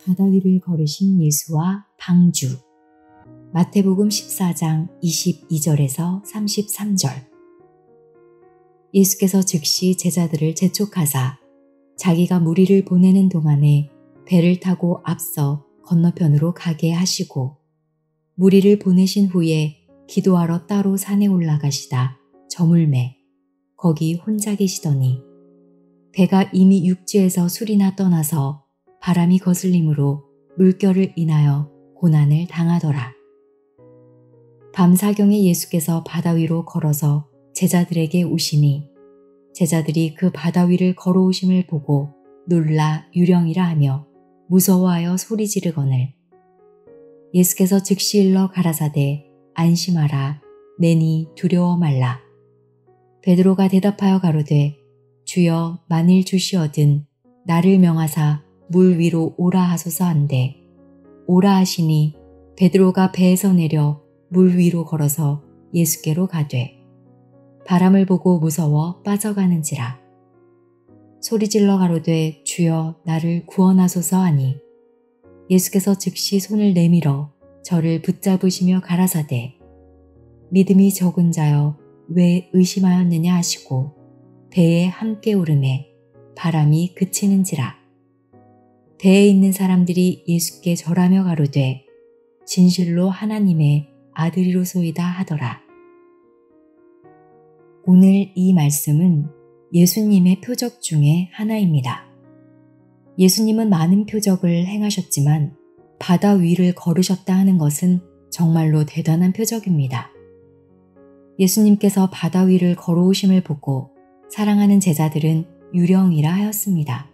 바다 위를 걸으신 예수와 방주. 마태복음 14장 22절에서 33절. 예수께서 즉시 제자들을 재촉하사 자기가 무리를 보내는 동안에 배를 타고 앞서 건너편으로 가게 하시고, 무리를 보내신 후에 기도하러 따로 산에 올라가시다 저물매 거기 혼자 계시더니, 배가 이미 육지에서 술이나 떠나서 바람이 거슬림으로 물결을 인하여 고난을 당하더라. 밤사경에 예수께서 바다 위로 걸어서 제자들에게 오시니, 제자들이 그 바다 위를 걸어오심을 보고 놀라 유령이라 하며 무서워하여 소리 지르거늘, 예수께서 즉시 일러 가라사대 안심하라, 내니 두려워 말라. 베드로가 대답하여 가로되, 주여, 만일 주시어든 나를 명하사 물 위로 오라 하소서 한데, 오라 하시니 베드로가 배에서 내려 물 위로 걸어서 예수께로 가되 바람을 보고 무서워 빠져가는지라. 소리질러 가로되, 주여, 나를 구원하소서 하니, 예수께서 즉시 손을 내밀어 저를 붙잡으시며 가라사대, 믿음이 적은 자여, 왜 의심하였느냐 하시고 배에 함께 오르매 바람이 그치는지라. 배에 있는 사람들이 예수께 절하며 가로되, 진실로 하나님의 아들이로소이다 하더라. 오늘 이 말씀은 예수님의 표적 중에 하나입니다. 예수님은 많은 표적을 행하셨지만 바다 위를 걸으셨다 하는 것은 정말로 대단한 표적입니다. 예수님께서 바다 위를 걸어오심을 보고 사랑하는 제자들은 유령이라 하였습니다.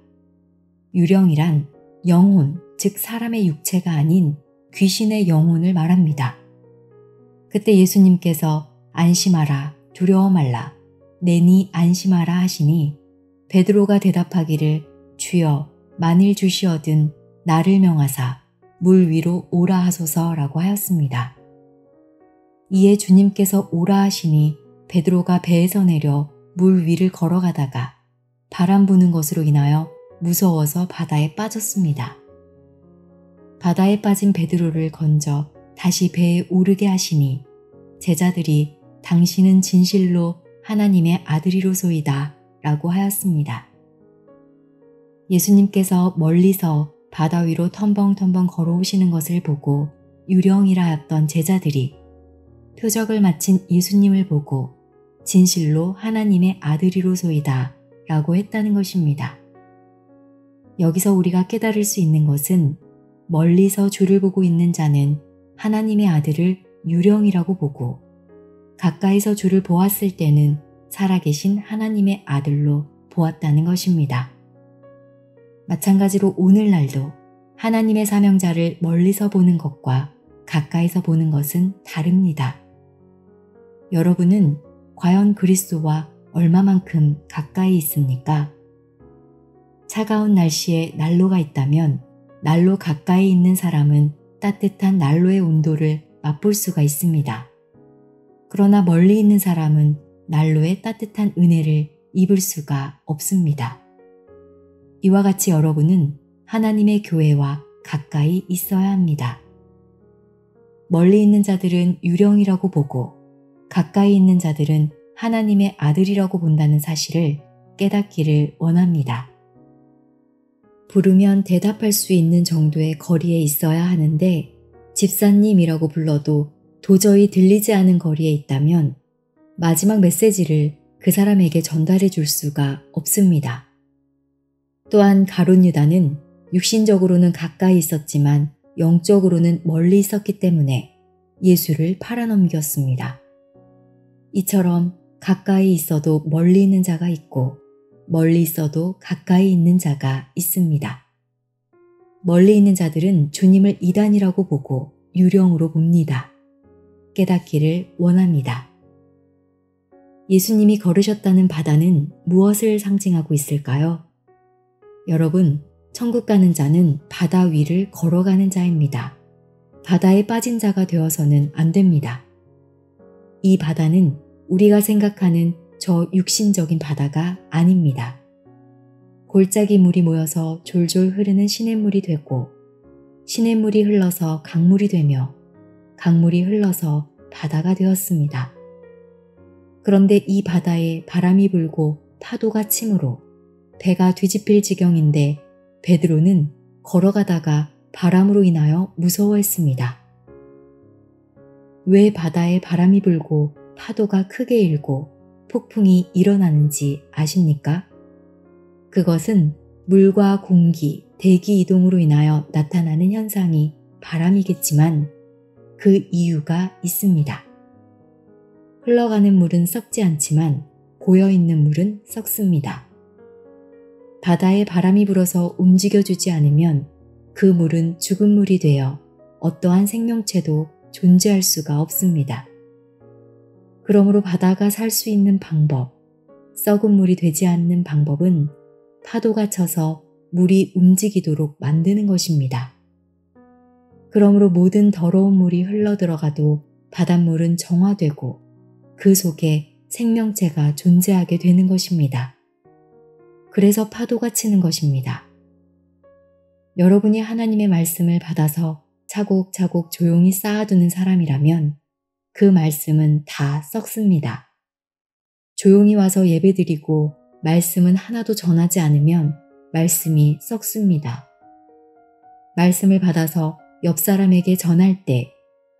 유령이란 영혼, 즉 사람의 육체가 아닌 귀신의 영혼을 말합니다. 그때 예수님께서 안심하라, 두려워 말라, 내니 안심하라 하시니, 베드로가 대답하기를, 주여, 만일 주시어든 나를 명하사 물 위로 오라 하소서라고 하였습니다. 이에 주님께서 오라 하시니 베드로가 배에서 내려 물 위를 걸어가다가 바람 부는 것으로 인하여 무서워서 바다에 빠졌습니다. 바다에 빠진 베드로를 건져 다시 배에 오르게 하시니, 제자들이 당신은 진실로 하나님의 아들이로소이다 라고 하였습니다. 예수님께서 멀리서 바다 위로 텀벙텀벙 걸어오시는 것을 보고 유령이라 하였던 제자들이 표적을 마친 예수님을 보고 진실로 하나님의 아들이로소이다 라고 했다는 것입니다. 여기서 우리가 깨달을 수 있는 것은, 멀리서 주를 보고 있는 자는 하나님의 아들을 유령이라고 보고, 가까이서 주를 보았을 때는 살아계신 하나님의 아들로 보았다는 것입니다. 마찬가지로 오늘날도 하나님의 사명자를 멀리서 보는 것과 가까이서 보는 것은 다릅니다. 여러분은 과연 그리스도와 얼마만큼 가까이 있습니까? 차가운 날씨에 난로가 있다면 난로 가까이 있는 사람은 따뜻한 난로의 온도를 맛볼 수가 있습니다. 그러나 멀리 있는 사람은 난로의 따뜻한 은혜를 입을 수가 없습니다. 이와 같이 여러분은 하나님의 교회와 가까이 있어야 합니다. 멀리 있는 자들은 유령이라고 보고 가까이 있는 자들은 하나님의 아들이라고 본다는 사실을 깨닫기를 원합니다. 부르면 대답할 수 있는 정도의 거리에 있어야 하는데, 집사님이라고 불러도 도저히 들리지 않은 거리에 있다면 마지막 메시지를 그 사람에게 전달해 줄 수가 없습니다. 또한 가룟 유다는 육신적으로는 가까이 있었지만 영적으로는 멀리 있었기 때문에 예수를 팔아넘겼습니다. 이처럼 가까이 있어도 멀리 있는 자가 있고 멀리 있어도 가까이 있는 자가 있습니다. 멀리 있는 자들은 주님을 이단이라고 보고 유령으로 봅니다. 깨닫기를 원합니다. 예수님이 걸으셨다는 바다는 무엇을 상징하고 있을까요? 여러분, 천국 가는 자는 바다 위를 걸어가는 자입니다. 바다에 빠진 자가 되어서는 안 됩니다. 이 바다는 우리가 생각하는 저 육신적인 바다가 아닙니다. 골짜기 물이 모여서 졸졸 흐르는 시냇물이 되고 시냇물이 흘러서 강물이 되며 강물이 흘러서 바다가 되었습니다. 그런데 이 바다에 바람이 불고 파도가 치므로 배가 뒤집힐 지경인데 베드로는 걸어가다가 바람으로 인하여 무서워했습니다. 왜 바다에 바람이 불고 파도가 크게 일고 폭풍이 일어나는지 아십니까? 그것은 물과 공기, 대기 이동으로 인하여 나타나는 현상이 바람이겠지만 그 이유가 있습니다. 흘러가는 물은 썩지 않지만 고여있는 물은 썩습니다. 바다에 바람이 불어서 움직여주지 않으면 그 물은 죽은 물이 되어 어떠한 생명체도 존재할 수가 없습니다. 그러므로 바다가 살 수 있는 방법, 썩은 물이 되지 않는 방법은 파도가 쳐서 물이 움직이도록 만드는 것입니다. 그러므로 모든 더러운 물이 흘러들어가도 바닷물은 정화되고 그 속에 생명체가 존재하게 되는 것입니다. 그래서 파도가 치는 것입니다. 여러분이 하나님의 말씀을 받아서 차곡차곡 조용히 쌓아두는 사람이라면 그 말씀은 다 썩습니다. 조용히 와서 예배드리고 말씀은 하나도 전하지 않으면 말씀이 썩습니다. 말씀을 받아서 옆 사람에게 전할 때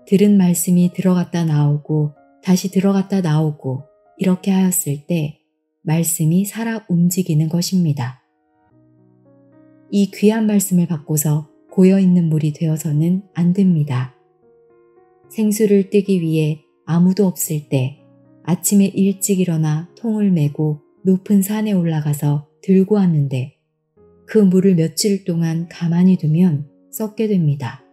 들은 말씀이 들어갔다 나오고 다시 들어갔다 나오고 이렇게 하였을 때 말씀이 살아 움직이는 것입니다. 이 귀한 말씀을 받고서 고여있는 물이 되어서는 안 됩니다. 생수를 뜨기 위해 아무도 없을 때 아침에 일찍 일어나 통을 메고 높은 산에 올라가서 들고 왔는데 그 물을 며칠 동안 가만히 두면 썩게 됩니다.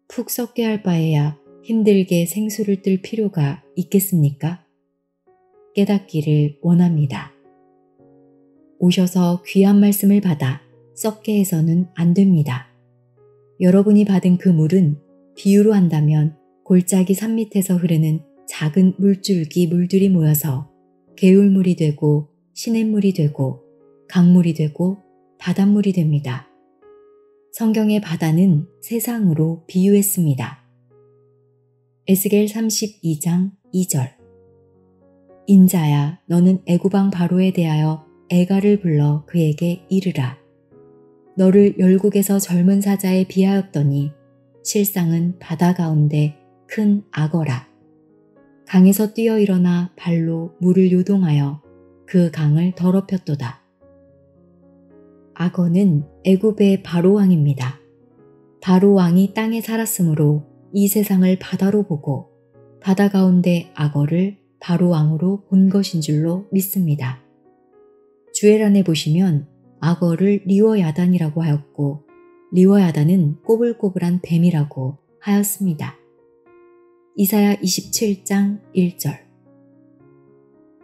푹 썩게 할 바에야 힘들게 생수를 뜰 필요가 있겠습니까? 깨닫기를 원합니다. 오셔서 귀한 말씀을 받아 썩게 해서는 안 됩니다. 여러분이 받은 그 물은 비유로 한다면 골짜기 산 밑에서 흐르는 작은 물줄기 물들이 모여서 개울물이 되고 시냇물이 되고 강물이 되고 바닷물이 됩니다. 성경의 바다는 세상으로 비유했습니다. 에스겔 32장 2절 인자야 너는 애굽왕 바로에 대하여 애가를 불러 그에게 이르라. 너를 열국에서 젊은 사자에 비하였더니 실상은 바다 가운데 큰 악어라. 강에서 뛰어 일어나 발로 물을 요동하여 그 강을 더럽혔도다. 악어는 애굽의 바로왕입니다. 바로왕이 땅에 살았으므로 이 세상을 바다로 보고 바다 가운데 악어를 바로왕으로 본 것인 줄로 믿습니다. 주애란에 보시면 악어를 리워야단이라고 하였고 리워야단은 꼬불꼬불한 뱀이라고 하였습니다. 이사야 27장 1절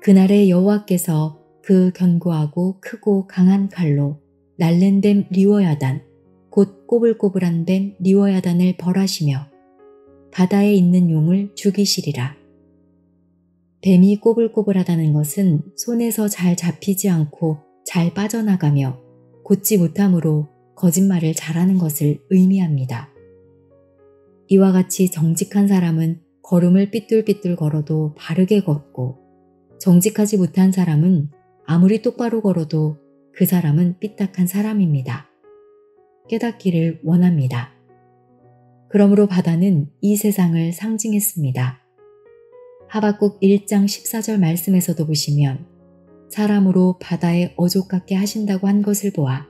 그날에 여호와께서 그 견고하고 크고 강한 칼로 날랜 뱀 리워야단 곧 꼬불꼬불한 뱀 리워야단을 벌하시며 바다에 있는 용을 죽이시리라. 뱀이 꼬불꼬불하다는 것은 손에서 잘 잡히지 않고 잘 빠져나가며 곧지 못함으로 거짓말을 잘하는 것을 의미합니다. 이와 같이 정직한 사람은 걸음을 삐뚤삐뚤 걸어도 바르게 걷고 정직하지 못한 사람은 아무리 똑바로 걸어도 그 사람은 삐딱한 사람입니다. 깨닫기를 원합니다. 그러므로 바다는 이 세상을 상징했습니다. 하박국 1장 14절 말씀에서도 보시면 사람으로 바다에 어족 같게 하신다고 한 것을 보아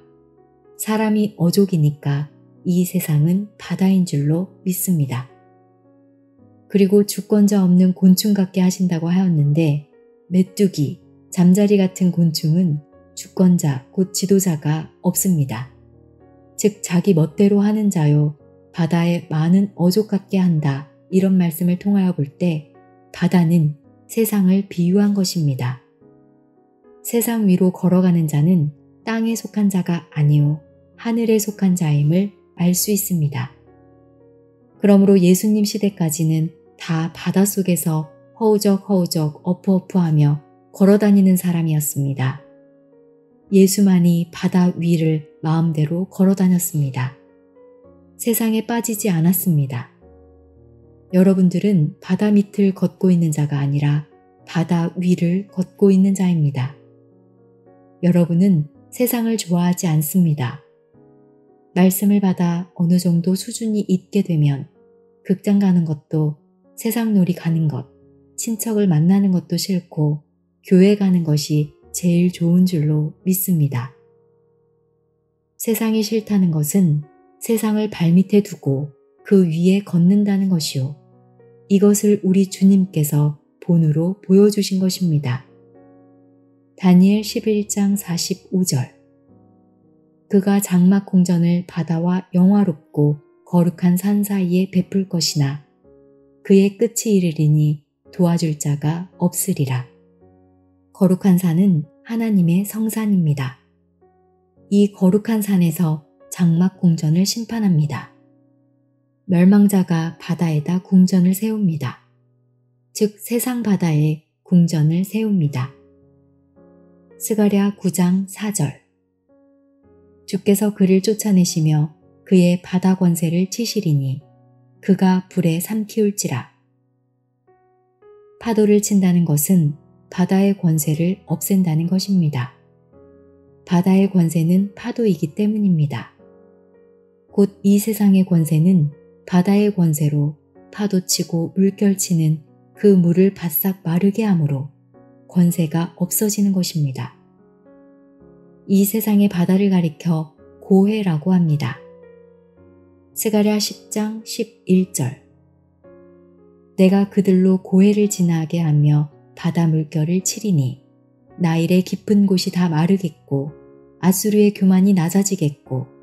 사람이 어족이니까 이 세상은 바다인 줄로 믿습니다. 그리고 주권자 없는 곤충 같게 하신다고 하였는데 메뚜기, 잠자리 같은 곤충은 주권자 곧 지도자가 없습니다. 즉 자기 멋대로 하는 자요 바다에 많은 어족 같게 한다 이런 말씀을 통하여 볼 때 바다는 세상을 비유한 것입니다. 세상 위로 걸어가는 자는 땅에 속한 자가 아니요 하늘에 속한 자임을 알 수 있습니다. 그러므로 예수님 시대까지는 다 바닷속에서 허우적 어프어프하며 걸어다니는 사람이었습니다. 예수만이 바다 위를 마음대로 걸어다녔습니다. 세상에 빠지지 않았습니다. 여러분들은 바다 밑을 걷고 있는 자가 아니라 바다 위를 걷고 있는 자입니다. 여러분은 세상을 좋아하지 않습니다. 말씀을 받아 어느 정도 수준이 있게 되면 극장 가는 것도 세상 놀이 가는 것, 친척을 만나는 것도 싫고 교회 가는 것이 제일 좋은 줄로 믿습니다. 세상이 싫다는 것은 세상을 발밑에 두고 그 위에 걷는다는 것이요. 이것을 우리 주님께서 본으로 보여주신 것입니다. 다니엘 11장 45절. 그가 장막 궁전을 바다와 영화롭고 거룩한 산 사이에 베풀 것이나 그의 끝이 이르리니 도와줄 자가 없으리라. 거룩한 산은 하나님의 성산입니다. 이 거룩한 산에서 장막 궁전을 심판합니다. 멸망자가 바다에다 궁전을 세웁니다. 즉 세상 바다에 궁전을 세웁니다. 스가랴 9장 4절. 주께서 그를 쫓아내시며 그의 바다 권세를 치시리니 그가 불에 삼키울지라. 파도를 친다는 것은 바다의 권세를 없앤다는 것입니다. 바다의 권세는 파도이기 때문입니다. 곧 이 세상의 권세는 바다의 권세로 파도치고 물결치는 그 물을 바싹 마르게 하므로 권세가 없어지는 것입니다. 이 세상의 바다를 가리켜 고해라고 합니다. 스가랴 10장 11절. 내가 그들로 고해를 지나게 하며 바다 물결을 치리니 나일의 깊은 곳이 다 마르겠고 아수르의 교만이 낮아지겠고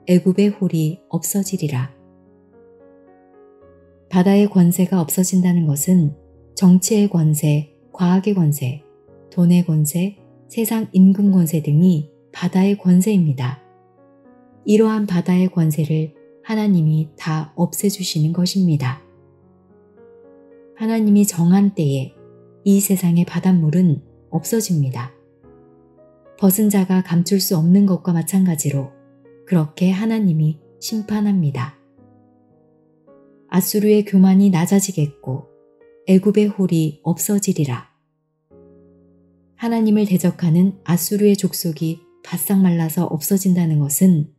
애굽의 홀이 없어지리라. 바다의 권세가 없어진다는 것은 정치의 권세, 과학의 권세, 돈의 권세, 세상 임금 권세 등이 바다의 권세입니다. 이러한 바다의 권세를 하나님이 다 없애주시는 것입니다. 하나님이 정한 때에 이 세상의 바닷물은 없어집니다. 벗은 자가 감출 수 없는 것과 마찬가지로 그렇게 하나님이 심판합니다. 아수르의 교만이 낮아지겠고 애굽의 홀이 없어지리라. 하나님을 대적하는 아수르의 족속이 바싹 말라서 없어진다는 것은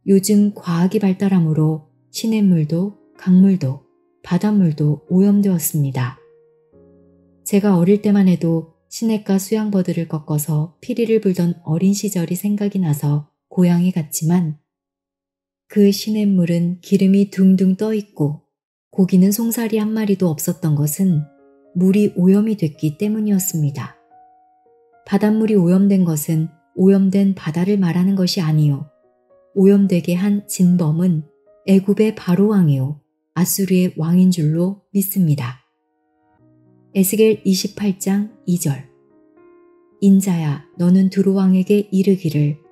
요즘 과학이 발달함으로 시냇물도 강물도 바닷물도 오염되었습니다. 제가 어릴 때만 해도 시냇가 수양버들을 꺾어서 피리를 불던 어린 시절이 생각이 나서 고향에 갔지만 그 시냇물은 기름이 둥둥 떠있고 고기는 송사리 한 마리도 없었던 것은 물이 오염이 됐기 때문이었습니다. 바닷물이 오염된 것은 오염된 바다를 말하는 것이 아니요. 오염되게 한 진범은 애굽의 바로왕이요 아수르의 왕인 줄로 믿습니다. 에스겔 28장 2절. 인자야 너는 두루왕에게 이르기를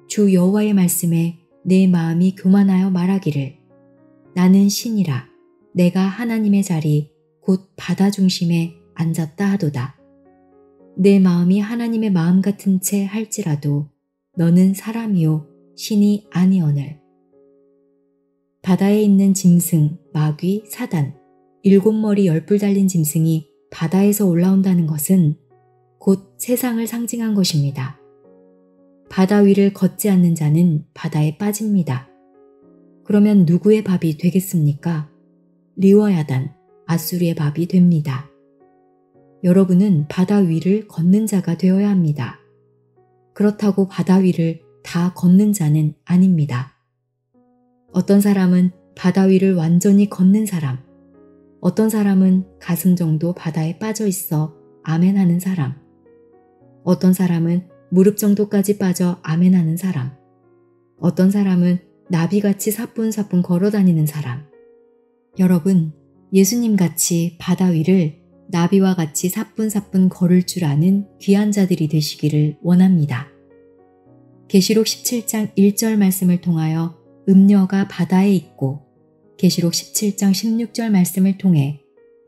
주 여호와의 말씀에 내 마음이 교만하여 말하기를 나는 신이라 내가 하나님의 자리 곧 바다 중심에 앉았다 하도다. 내 마음이 하나님의 마음 같은 채 할지라도 너는 사람이요 신이 아니오늘. 바다에 있는 짐승, 마귀, 사단, 7머리 10뿔 달린 짐승이 바다에서 올라온다는 것은 곧 세상을 상징한 것입니다. 바다 위를 걷지 않는 자는 바다에 빠집니다. 그러면 누구의 밥이 되겠습니까? 리워야단, 아수르의 밥이 됩니다. 여러분은 바다 위를 걷는 자가 되어야 합니다. 그렇다고 바다 위를 다 걷는 자는 아닙니다. 어떤 사람은 바다 위를 완전히 걷는 사람, 어떤 사람은 가슴 정도 바다에 빠져 있어 아멘 하는 사람, 어떤 사람은 무릎 정도까지 빠져 아멘 하는 사람, 어떤 사람은 나비같이 사뿐사뿐 걸어 다니는 사람. 여러분, 예수님같이 바다 위를 나비와 같이 사뿐사뿐 걸을 줄 아는 귀한 자들이 되시기를 원합니다. 계시록 17장 1절 말씀을 통하여 음녀가 바다에 있고 계시록 17장 16절 말씀을 통해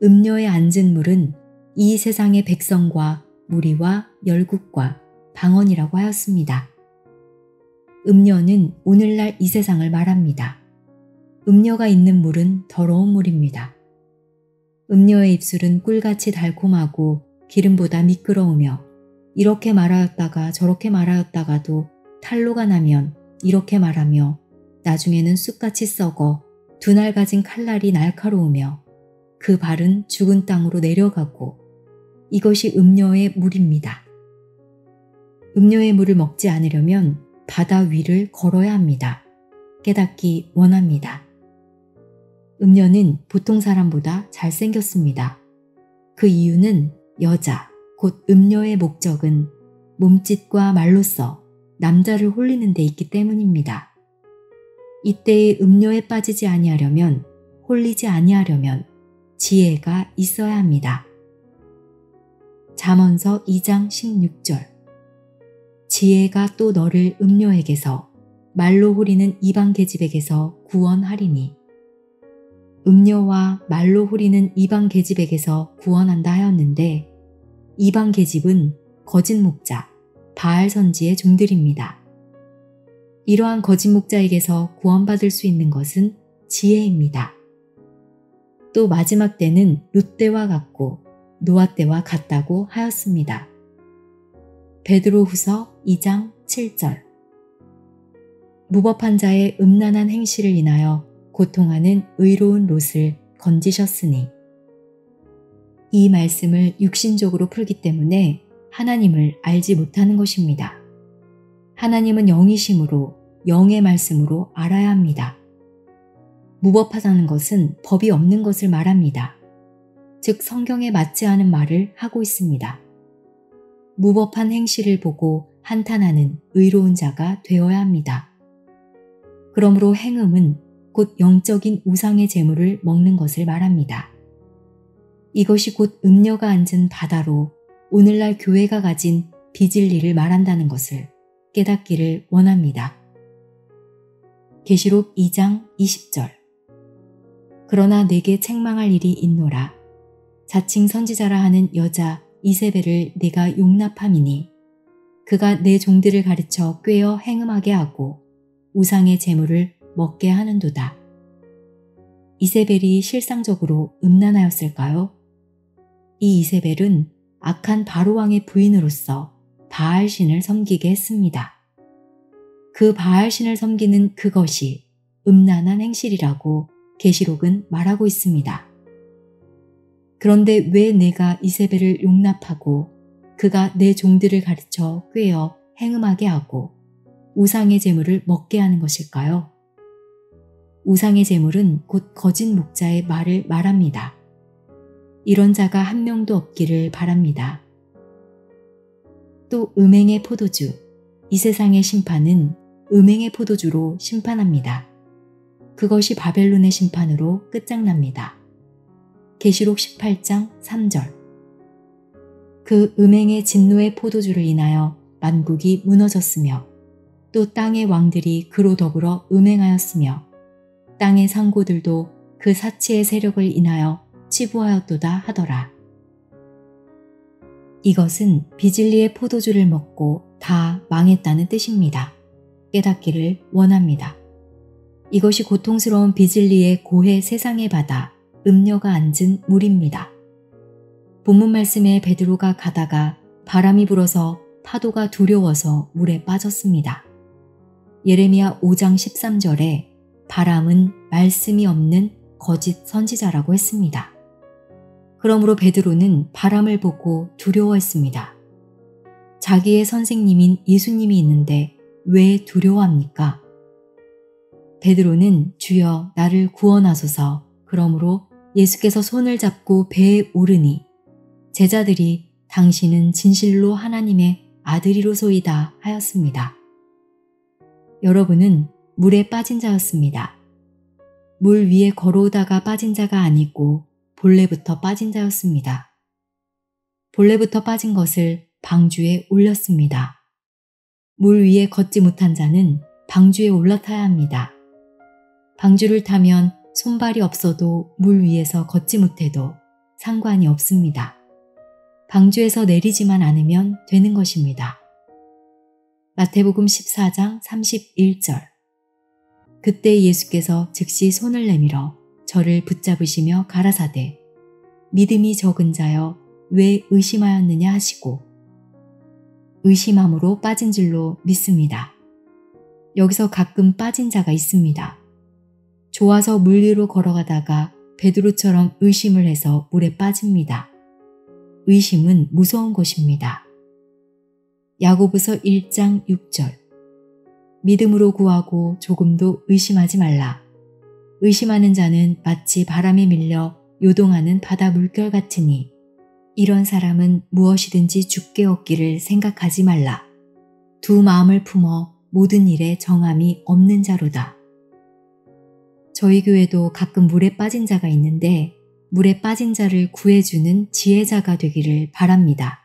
음녀에 앉은 물은 이 세상의 백성과 무리와 열국과 방언이라고 하였습니다. 음녀는 오늘날 이 세상을 말합니다. 음료가 있는 물은 더러운 물입니다. 음료의 입술은 꿀같이 달콤하고 기름보다 미끄러우며 이렇게 말하였다가 저렇게 말하였다가도 탄로가 나면 이렇게 말하며 나중에는 쑥같이 썩어 두 날 가진 칼날이 날카로우며 그 발은 죽은 땅으로 내려가고 이것이 음료의 물입니다. 음료의 물을 먹지 않으려면 바다 위를 걸어야 합니다. 깨닫기 원합니다. 음료는 보통 사람보다 잘생겼습니다. 그 이유는 여자, 곧 음료의 목적은 몸짓과 말로써 남자를 홀리는 데 있기 때문입니다. 이때의 음료에 빠지지 아니하려면, 홀리지 아니하려면 지혜가 있어야 합니다. 잠언서 2장 16절. 지혜가 또 너를 음료에게서 말로 홀리는 이방 계집에게서 구원하리니. 음료와 말로 홀리는 이방 계집에게서 구원한다 하였는데 이방 계집은 거짓 목자, 바알 선지의 종들입니다. 이러한 거짓 목자에게서 구원받을 수 있는 것은 지혜입니다. 또 마지막 때는 룻 때와 같고 노아 때와 같다고 하였습니다. 베드로후서 2장 7절. 무법한 자의 음란한 행실을 인하여 고통하는 의로운 롯을 건지셨으니. 이 말씀을 육신적으로 풀기 때문에 하나님을 알지 못하는 것입니다. 하나님은 영이심으로 영의 말씀으로 알아야 합니다. 무법하다는 것은 법이 없는 것을 말합니다. 즉 성경에 맞지 않은 말을 하고 있습니다. 무법한 행실을 보고 한탄하는 의로운 자가 되어야 합니다. 그러므로 행음은 곧 영적인 우상의 재물을 먹는 것을 말합니다. 이것이 곧 음녀가 앉은 바다로 오늘날 교회가 가진 비진리를 말한다는 것을 깨닫기를 원합니다. 계시록 2장 20절. 그러나 내게 책망할 일이 있노라. 자칭 선지자라 하는 여자 이세벨을 내가 용납함이니 그가 내 종들을 가르쳐 꾀어 행음하게 하고 우상의 재물을 먹게 하는도다. 이세벨이 실상적으로 음란하였을까요? 이 이세벨은 악한 바로왕의 부인으로서 바알신을 섬기게 했습니다. 그 바알신을 섬기는 그것이 음란한 행실이라고 계시록은 말하고 있습니다. 그런데 왜 내가 이세벨을 용납하고 그가 내 종들을 가르쳐 꾀어 행음하게 하고 우상의 재물을 먹게 하는 것일까요? 우상의 재물은 곧 거짓 목자의 말을 말합니다. 이런 자가 한 명도 없기를 바랍니다. 또 음행의 포도주, 이 세상의 심판은 음행의 포도주로 심판합니다. 그것이 바벨론의 심판으로 끝장납니다. 계시록 18장 3절. 그 음행의 진노의 포도주를 인하여 만국이 무너졌으며 또 땅의 왕들이 그로 더불어 음행하였으며 땅의 상고들도 그 사치의 세력을 인하여 치부하였도다 하더라. 이것은 비진리의 포도주를 먹고 다 망했다는 뜻입니다. 깨닫기를 원합니다. 이것이 고통스러운 비진리의 고해 세상의 바다, 음녀가 앉은 물입니다. 본문 말씀에 베드로가 가다가 바람이 불어서 파도가 두려워서 물에 빠졌습니다. 예레미야 5장 13절에 바람은 말씀이 없는 거짓 선지자라고 했습니다. 그러므로 베드로는 바람을 보고 두려워했습니다. 자기의 선생님인 예수님이 있는데 왜 두려워합니까? 베드로는 주여 나를 구원하소서. 그러므로 예수께서 손을 잡고 배에 오르니 제자들이 당신은 진실로 하나님의 아들이로소이다 하였습니다. 여러분은 물에 빠진 자였습니다. 물 위에 걸어오다가 빠진 자가 아니고 본래부터 빠진 자였습니다. 본래부터 빠진 것을 방주에 올렸습니다. 물 위에 걷지 못한 자는 방주에 올라타야 합니다. 방주를 타면 손발이 없어도 물 위에서 걷지 못해도 상관이 없습니다. 방주에서 내리지만 않으면 되는 것입니다. 마태복음 14장 31절. 그때 예수께서 즉시 손을 내밀어 저를 붙잡으시며 가라사대 믿음이 적은 자여 왜 의심하였느냐 하시고 의심함으로 빠진 줄로 믿습니다. 여기서 가끔 빠진 자가 있습니다. 좋아서 물 위로 걸어가다가 베드로처럼 의심을 해서 물에 빠집니다. 의심은 무서운 것입니다. 야고보서 1장 6절 믿음으로 구하고 조금도 의심하지 말라. 의심하는 자는 마치 바람에 밀려 요동하는 바다 물결 같으니 이런 사람은 무엇이든지 죽게 얻기를 생각하지 말라. 두 마음을 품어 모든 일에 정함이 없는 자로다. 저희 교회도 가끔 물에 빠진 자가 있는데 물에 빠진 자를 구해주는 지혜자가 되기를 바랍니다.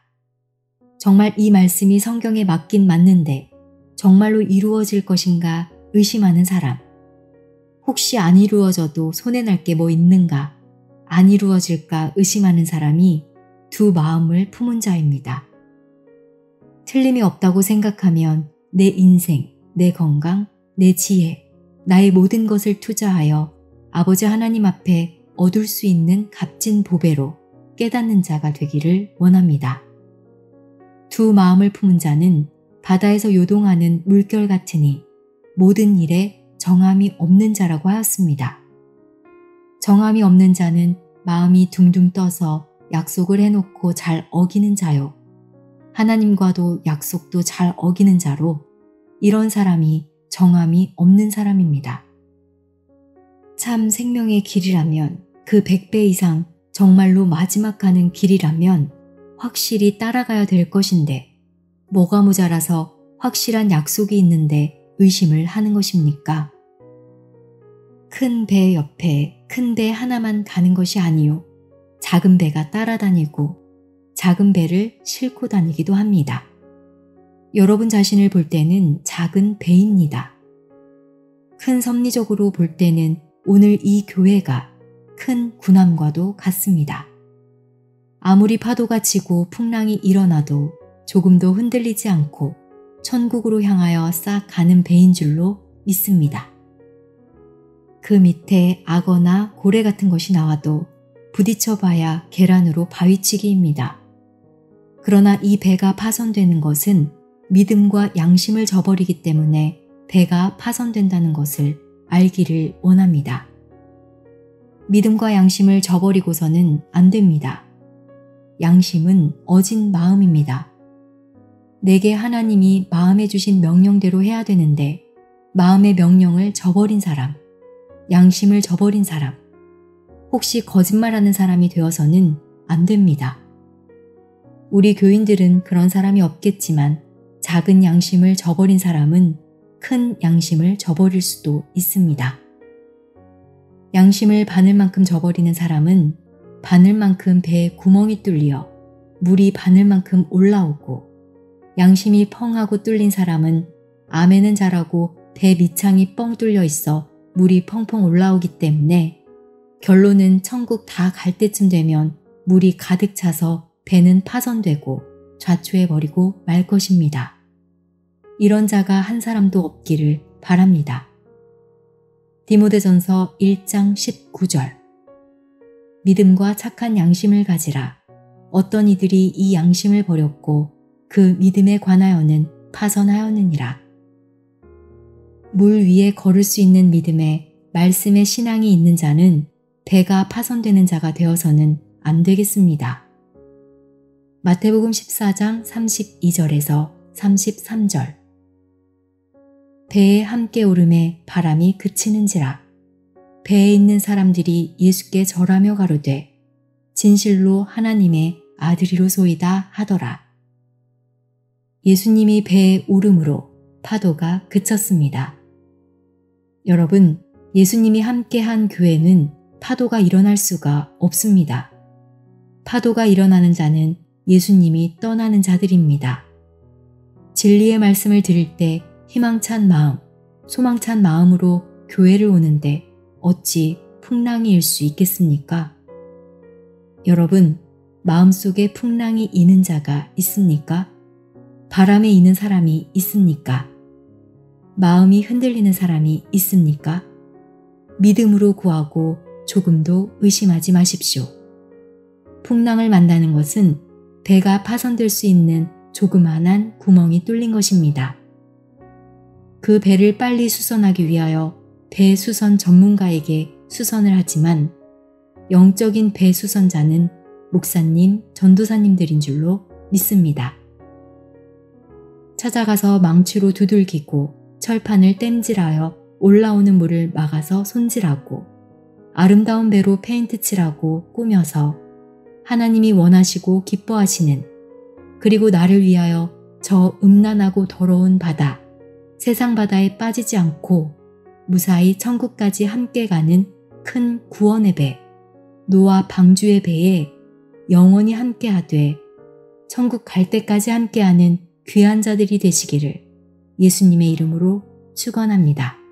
정말 이 말씀이 성경에 맞긴 맞는데 정말로 이루어질 것인가 의심하는 사람. 혹시 안 이루어져도 손해날 게 뭐 있는가, 안 이루어질까 의심하는 사람이 두 마음을 품은 자입니다. 틀림이 없다고 생각하면 내 인생, 내 건강, 내 지혜, 나의 모든 것을 투자하여 아버지 하나님 앞에 얻을 수 있는 값진 보배로 깨닫는 자가 되기를 원합니다. 두 마음을 품은 자는 바다에서 요동하는 물결 같으니 모든 일에 정함이 없는 자라고 하였습니다. 정함이 없는 자는 마음이 둥둥 떠서 약속을 해놓고 잘 어기는 자요. 하나님과도 약속도 잘 어기는 자로 이런 사람이 정함이 없는 사람입니다. 참 생명의 길이라면 그 100배 이상 정말로 마지막 가는 길이라면 확실히 따라가야 될 것인데 뭐가 모자라서 확실한 약속이 있는데 의심을 하는 것입니까? 큰 배 옆에 큰 배 하나만 가는 것이 아니요. 작은 배가 따라다니고 작은 배를 싣고 다니기도 합니다. 여러분 자신을 볼 때는 작은 배입니다. 큰 섭리적으로 볼 때는 오늘 이 교회가 큰 군함과도 같습니다. 아무리 파도가 치고 풍랑이 일어나도 조금도 흔들리지 않고 천국으로 향하여 싹 가는 배인 줄로 믿습니다. 그 밑에 악어나 고래 같은 것이 나와도 부딪혀봐야 계란으로 바위치기입니다. 그러나 이 배가 파손되는 것은 믿음과 양심을 저버리기 때문에 배가 파손된다는 것을 알기를 원합니다. 믿음과 양심을 저버리고서는 안 됩니다. 양심은 어진 마음입니다. 내게 하나님이 마음에 주신 명령대로 해야 되는데 마음의 명령을 저버린 사람, 양심을 저버린 사람, 혹시 거짓말하는 사람이 되어서는 안 됩니다. 우리 교인들은 그런 사람이 없겠지만 작은 양심을 저버린 사람은 큰 양심을 저버릴 수도 있습니다. 양심을 바늘만큼 저버리는 사람은 바늘만큼 배에 구멍이 뚫려 물이 바늘만큼 올라오고 양심이 펑하고 뚫린 사람은 아멘은 잘하고 배 밑창이 뻥 뚫려 있어 물이 펑펑 올라오기 때문에 결론은 천국 다 갈 때쯤 되면 물이 가득 차서 배는 파손되고 좌초해버리고 말 것입니다. 이런 자가 한 사람도 없기를 바랍니다. 디모데전서 1장 19절 믿음과 착한 양심을 가지라. 어떤 이들이 이 양심을 버렸고 그 믿음에 관하여는 파선하였느니라. 물 위에 걸을 수 있는 믿음에 말씀의 신앙이 있는 자는 배가 파손되는 자가 되어서는 안 되겠습니다. 마태복음 14장 32절에서 33절 배에 함께 오름에 바람이 그치는지라. 배에 있는 사람들이 예수께 절하며 가로되 진실로 하나님의 아들이로소이다 하더라. 예수님이 배에 오름으로 파도가 그쳤습니다. 여러분, 예수님이 함께한 교회는 파도가 일어날 수가 없습니다. 파도가 일어나는 자는 예수님이 떠나는 자들입니다. 진리의 말씀을 들을 때 희망찬 마음, 소망찬 마음으로 교회를 오는데 어찌 풍랑이 일 수 있겠습니까? 여러분, 마음속에 풍랑이 이는 자가 있습니까? 바람에 이는 사람이 있습니까? 마음이 흔들리는 사람이 있습니까? 믿음으로 구하고 조금도 의심하지 마십시오. 풍랑을 만나는 것은 배가 파손될 수 있는 조그만한 구멍이 뚫린 것입니다. 그 배를 빨리 수선하기 위하여 배 수선 전문가에게 수선을 하지만 영적인 배 수선자는 목사님, 전도사님들인 줄로 믿습니다. 찾아가서 망치로 두들기고 철판을 땜질하여 올라오는 물을 막아서 손질하고 아름다운 배로 페인트 칠하고 꾸며서 하나님이 원하시고 기뻐하시는, 그리고 나를 위하여 저 음란하고 더러운 바다, 세상 바다에 빠지지 않고 무사히 천국까지 함께 가는 큰 구원의 배, 노아 방주의 배에 영원히 함께하되 천국 갈 때까지 함께하는 귀한 자들이 되시기를 예수님의 이름으로 축원합니다.